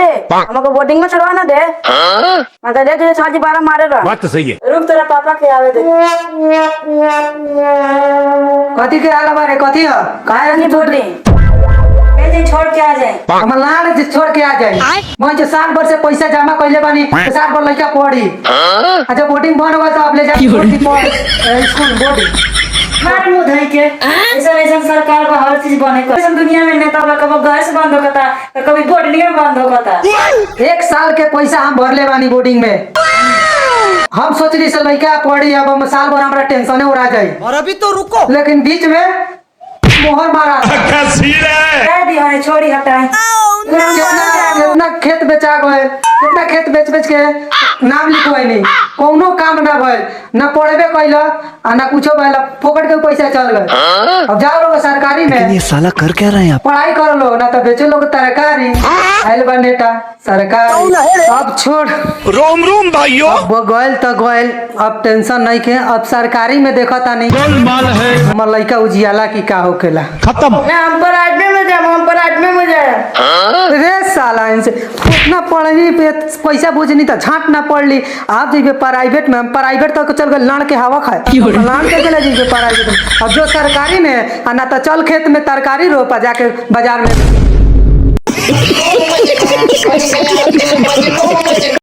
रे हमको बोर्डिंग में चढ़वा ना दे। मैं तो देख साजी 12 मारे रहा। बात तो सही है। रुक तेरा पापा के आवे दे। कथी के आला बारे कथी है काहे नहीं बोर्डिंग दिन छोड़ के आ जाए। हम लाड़ जे छोड़ के आ जाए। मैं जो साल भर से पैसा जमा कइले बानी तो साल भर लइका पढ़ी। अच्छा बोर्डिंग बन गया तो आप ले जा स्कूल बोर्डिंग मार मुंह धई के ऐसा सरकार को हर चीज बने को। ऐसा दुनिया में नेता लोग कभी गैस बंद होता तो कभी बोर्डिंग बंद होता। एक साल के पैसा हम भरले बानी बोर्डिंग में। हम सोच रही से लइका पढ़ी अब हम साल भर हमरा टेंशन उड़ा जाए। और अभी तो रुको, लेकिन बीच में मोहर मारा कह दी हने छोड़ी हटाए। कितना खेत बेचा गए, कितना खेत बेच बेच के नाम लिखवाई नहीं, कोनो काम ना भइल, ना पढ़बे कैल आ ना कुछो भइल, फोकट के पैसा चल गए। अब जाओ लोग सरकारी में ये साला कर क्या रहे हैं आप? पढ़ाई कर लो ना तो बेचो लोग तरकारी। आइल बा नेता सरकारी अब छोड़ रोम रोम भाइयों। अब गइल तो गइल, अब टेंशन नहीं के। अब सरकारी में देखता नहीं हमर लइका उजियाला की का होखेला खत्म। ना हम पर आदमी में जाए, हम पर आदमी में जाए। रे साला इनसे उतना पढ़नी पे पैसा बुझनी तो झाट ना पढ़ ली। आप जइबे प्राइवेट में, हम प्राइवेट तक चल गए लाड़ के हवा खाए। लाड़ के चले जइबे प्राइवेट में। अब जो सरकारी में आ ना तो चल खेत में तरकारी रोपा जाके बाजार में।